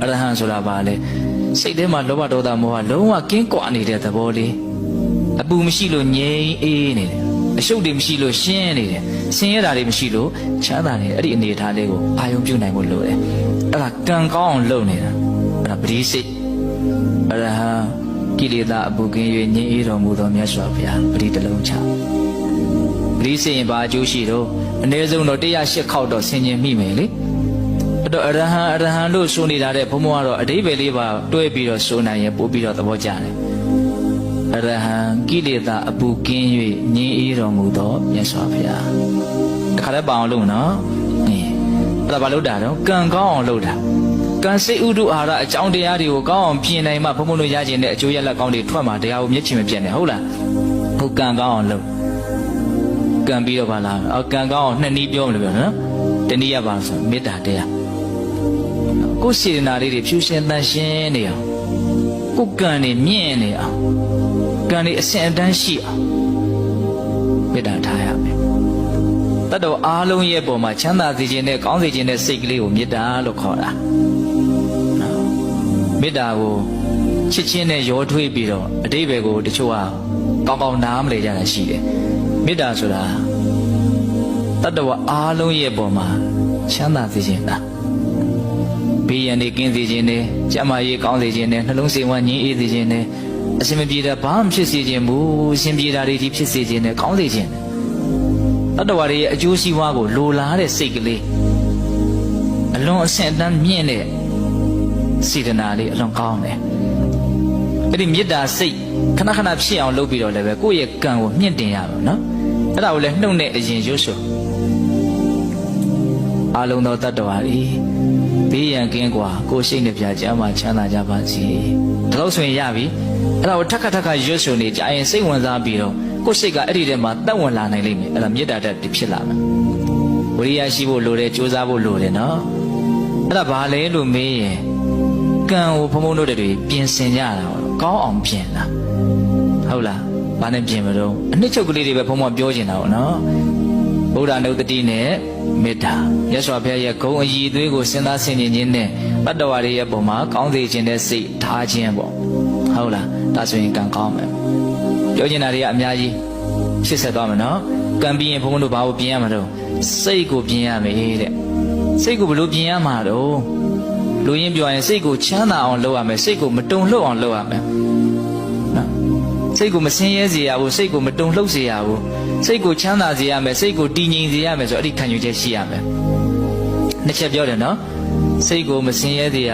ရဟံဆိုတာဘာလဲစိတ်ထဲမှာလောဘဒေါသမောဟလုံးဝကင်းကွာနေတဲ့သဘောလေးအပူမရှိလို့ငြိမ်အေးနေတယ်အရှုပ်တွေမရှိလို့ရှင်းနေတယ်ဆင်းရဲတာတွေမရှိလို့ချမ်းသာနေတယ်အဲ့ဒီအနေအထားလေးကိုအာယုံပြုနိုင်ဖို့လိုတယ်အဲ့ဒါကံကောင်းအောင်လုပ်နေတာအဲ့ဒါပရိစိတ်အရဟံကိလေသာအပူကင်း၍ငြိမ်အေးတော်မူသောမြတ်စွာဘုရားပရိတလုံးချပရိစိတ်ရင်ဘာအကျိုးရှိတော့အနည်းဆုံးတော့108ခေါက်တော့ဆင်ခြင်မိမယ်လေအဲ့တော့အရဟံလို့ဆိုနေတာတဲ့ဘုံဘုံကတော့အဓိပ္ပာယ်လေးပါတွဲပြီးတော့ဆိုနိုင်ရင်ပို့ပြီးတော့သဘောကျတယ်အရဟံကိလေသာအပူကင်း၍ငြိမ်းအေးတော်မူသောမြတ်စွာဘုရားတခါလည်းပအောင်လို့နော်အဲ့ဒါဘာလို့တာတော့ကံကောင်းအောင်လုပ်တာကံစိတ်ဥဒုအာရအကြောင်းတရားတွေကိုကောင်းအောင်ပြင်နိုင်မှဘုံဘုံတို့ရခြင်းတဲ့အကျိုးရလဒ်ကောင်းတွေထွက်မှာတရားကိုမျက်ချင်မပြတ်နဲ့ဟုတ်လားဟုတ်ကံကောင်းအောင်လုပ်ကံပြီးတော့ပါလားကံကောင်းအောင်နှစ်နည်းပြောမလို့ပြောနော်တနည်းရပါဆိုမေတ္တာတရားကိုယ်စေတနာလေးတွေဖြူရှင်တန်ရှင်းနေအောင်ကိုယ်ကံတွေမြင့်နေအောင်ကံတွေအစဉ်အတန်းရှိအောင်မေတ္တာထားရမယ်တတ်တော်အားလုံးရဲ့ပုံမှာချမ်းသာစေခြင်းနဲ့ကောင်းစေခြင်းနဲ့စိတ်ကလေးကိုမေတ္တာလို့ခေါ်တာမေတ္တာကိုချစ်ချင်းနဲ့ရောထွေးပြီးတော့အတိတ်ဘယ်ကိုတချို့ဟာကောင်းကောင်းနားမလည်ကြတာရှိတယ်မေတ္တာဆိုတာတတ်တော်အားလုံးရဲ့ပုံမှာချမ်းသာစေခြင်းလားဘေးရန်တွေကင်းစေခြင်းနဲ့ကျန်းမာရေးကောင်းစေခြင်းနဲ့နှလုံးစိမ်ဝမ်းငြိမ်းအေးစေခြင်းနဲ့အစင်မပြေတာဘာမှဖြစ်စေခြင်းဘူးအစင်ပြေတာတွေဒီဖြစ်စေခြင်းနဲ့ကောင်းစေခြင်းတတ္တဝါတွေရဲ့အကျိုးစီးပွားကိုလိုလားတဲ့စိတ်ကလေးအလွန်အဆင့်အတန်းမြင့်တဲ့စေတနာလေးအလွန်ကောင်းတယ်အဲ့ဒီမေတ္တာစိတ်ခဏခဏဖြစ်အောင်လုပ်ပြီးတော့လည်းပဲကိုယ့်ရဲ့ကံကိုမြင့်တင်ရမယ်နော်အဲ့ဒါကိုလည်းနှုတ်နဲ့အရင်ရွတ်ဆိုအလုံးသောတတ္တဝါတွေဘေးရန်ကင်းกว่าကိုယ်ရှိနေပြချမ်းသာချမ်းသာကြပါစေဒါလို့ဆိုရင်ရပြီအဲ့ဒါကိုထက်ခါရွတ်ဆိုနေကြရင်စိတ်ဝင်စားပြီးတော့ကိုယ်စိတ်ကအဲ့ဒီထဲမှာတက်ဝင်လာနိုင်လိမ့်မယ်အဲ့ဒါမေတ္တာတက်ဖြစ်လာမယ်ဝိရိယရှိဖို့လိုတယ်ကြိုးစားဖို့လိုတယ်နော်အဲ့ဒါဘာလဲလို့မေးရင်ကံကိုဘုံဘုံတို့တွေပြင်ဆင်ကြတာကောင်းအောင်ပြင်တာဟုတ်လားဘာနဲ့ပြင်မလို့အနှစ်ချုပ်ကလေးတွေပဲဘုံဘုံပြောချင်တာပေါ့နော်ဗုဒ္ဓနုတ္တိနဲ့မေတ္တာမြတ်စွာဘုရားရဲ့ဂုဏ်အည်သွေးကိုစဉ်းစားဆင်ခြင်ခြင်းနဲ့တတ္တဝါတွေရဲ့ပုံမှာကောင်းစေခြင်းနဲ့စိတ်ထားခြင်းပေါ့ဟုတ်လားဒါဆိုရင်ကံကောင်းမယ်ပြောချင်တာတွေကအများကြီးရှင်းဆက်သွားမယ်နော်ကံပြီးရင်ဘုန်းဘုန်းတို့ဘာကိုပြင်ရမှာတော့စိတ်ကိုပြင်ရမယ်တဲ့စိတ်ကိုဘယ်လိုပြင်ရမှာတော့လူရင်းပြောရင်စိတ်ကိုချမ်းသာအောင်လုပ်ရမယ်စိတ်ကိုမတုန်လှုပ်အောင်လုပ်ရမယ်နော်စိတ်ကိုမဆင်းရဲစေရဘူးစိတ်ကိုမတုန်လှုပ်စေရဘူးစိတ်ကိုချမ်းသာစေရမယ်စိတ်ကိုတည်ငြိမ်စေရမယ်ဆိုအဲ့ဒီခံယူချက်ရှိရမယ်နှစ်ချက်ပြောတယ်နော်စိတ်ကိုမဆင်းရဲစေရ